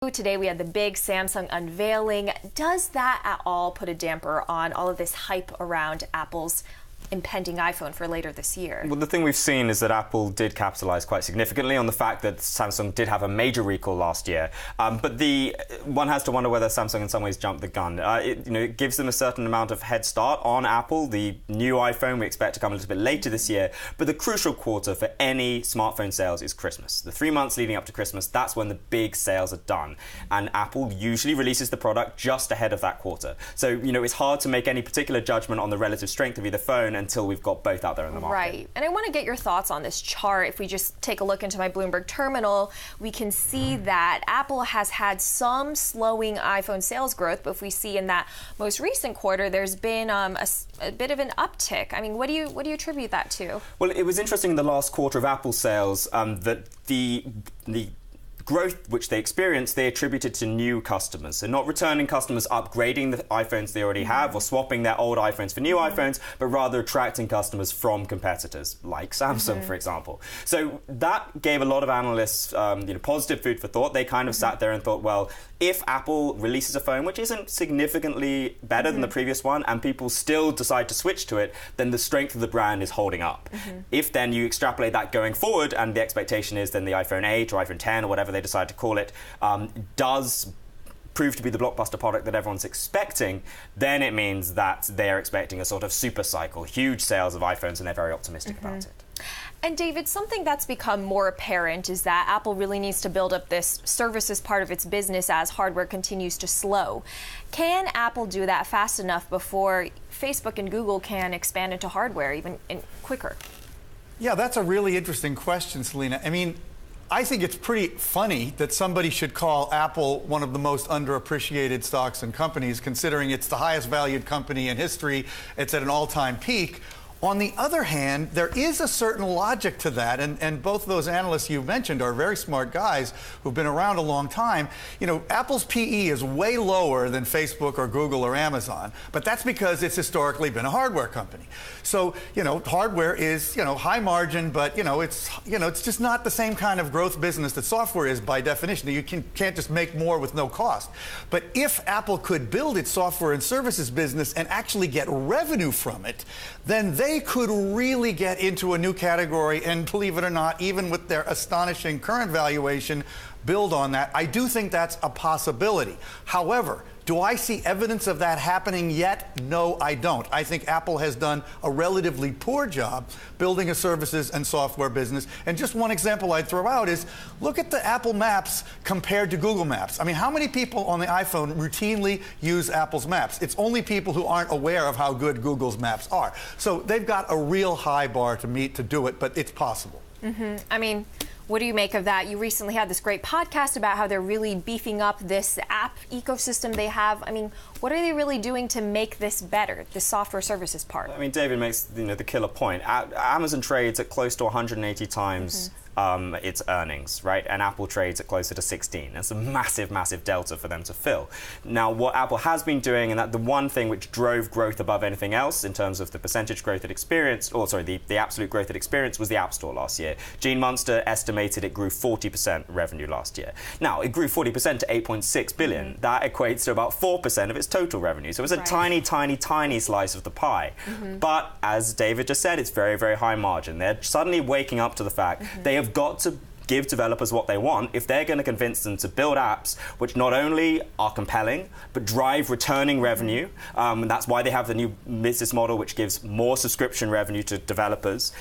Today we had the big Samsung unveiling. Does that at all put a damper on all of this hype around Apple's impending iPhone for later this year? Well, the thing we've seen is that Apple did capitalize quite significantly on the fact that Samsung did have a major recall last year. But one has to wonder whether Samsung in some ways jumped the gun. It gives them a certain amount of head start on Apple. The new iPhone we expect to come a little bit later this year. But the crucial quarter for any smartphone sales is Christmas. The 3 months leading up to Christmas, that's when the big sales are done. And Apple usually releases the product just ahead of that quarter. So, it's hard to make any particular judgment on the relative strength of either phone until we've got both out there in the market. Right. And I want to get your thoughts on this chart. If we just take a look into my Bloomberg terminal, we can see that Apple has had some slowing iPhone sales growth, but if we see in that most recent quarter, there's been a bit of an uptick. I mean, what do you attribute that to? Well, it was interesting in the last quarter of Apple sales that the growth which they experienced, they attributed to new customers. So not returning customers upgrading the iPhones they already have or swapping their old iPhones for new iPhones, but rather attracting customers from competitors like Samsung, for example. So that gave a lot of analysts positive food for thought. They kind of sat there and thought, well, if Apple releases a phone which isn't significantly better than the previous one and people still decide to switch to it, then the strength of the brand is holding up. If then you extrapolate that going forward and the expectation is then the iPhone 8 or iPhone 10 or whatever they decide to call it does prove to be the blockbuster product that everyone's expecting, then it means that they're expecting a sort of super cycle, huge sales of iPhones, and they're very optimistic about it. And David, something that's become more apparent is that Apple really needs to build up this services part of its business as hardware continues to slow. Can Apple do that fast enough before Facebook and Google can expand into hardware even quicker? Yeah, that's a really interesting question, Selena. I mean, I think it's pretty funny that somebody should call Apple one of the most underappreciated stocks and companies, considering it's the highest valued company in history. It's at an all-time peak. On the other hand, there is a certain logic to that, and both of those analysts you mentioned are very smart guys who've been around a long time. Apple's PE is way lower than Facebook or Google or Amazon, but that's because it's historically been a hardware company. So, hardware is, high margin, but, it's just not the same kind of growth business that software is by definition. You can't just make more with no cost. But if Apple could build its software and services business and actually get revenue from it, then they could really get into a new category and, believe it or not, even with their astonishing current valuation, build on that. I do think that's a possibility. However, do I see evidence of that happening yet? No, I don't. I think Apple has done a relatively poor job building a services and software business. And just one example I'd throw out is, look at the Apple Maps compared to Google Maps. I mean, how many people on the iPhone routinely use Apple's Maps? It's only people who aren't aware of how good Google's Maps are. So they've got a real high bar to meet to do it, but it's possible. I mean, what do you make of that? You recently had this great podcast about how they're really beefing up this app ecosystem they have. I mean, what are they really doing to make this better, the software services part? I mean, David makes the killer point. Amazon trades at close to 180 times its earnings, right? And Apple trades at closer to 16. That's a massive, massive delta for them to fill. Now, what Apple has been doing, and that the one thing which drove growth above anything else in terms of the percentage growth it experienced, the absolute growth it experienced, was the App Store last year. Gene Munster estimated it grew 40% revenue last year. Now, it grew 40% to 8.6 billion. That equates to about 4% of its total revenue. So it's a tiny, tiny, tiny slice of the pie. But as David just said, it's very, very high margin. They're suddenly waking up to the fact they have got to give developers what they want if they're going to convince them to build apps which not only are compelling but drive returning revenue. And that's why they have the new business model which gives more subscription revenue to developers.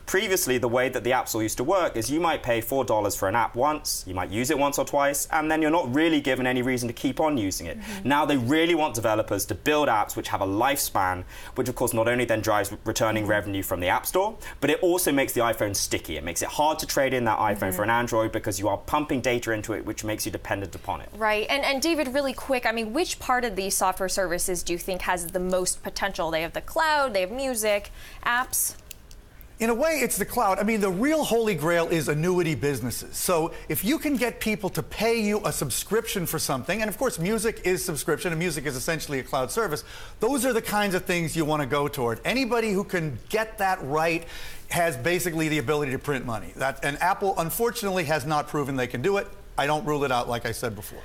Previously, the way that the App Store used to work is you might pay $4 for an app once, you might use it once or twice, and then you're not really given any reason to keep on using it. Now they really want developers to build apps which have a lifespan, which of course not only then drives returning revenue from the App Store, but it also makes the iPhone sticky. It makes it hard to trade in that iPhone for an Android because you are pumping data into it, which makes you dependent upon it. Right. And David, really quick, I mean, which part of these software services do you think has the most potential? They have the cloud, they have music, apps. In a way, it's the cloud. I mean, the real holy grail is annuity businesses. So if you can get people to pay you a subscription for something, and of course music is subscription, and music is essentially a cloud service, those are the kinds of things you want to go toward. Anybody who can get that right has basically the ability to print money. And Apple, unfortunately, has not proven they can do it. I don't rule it out, like I said before.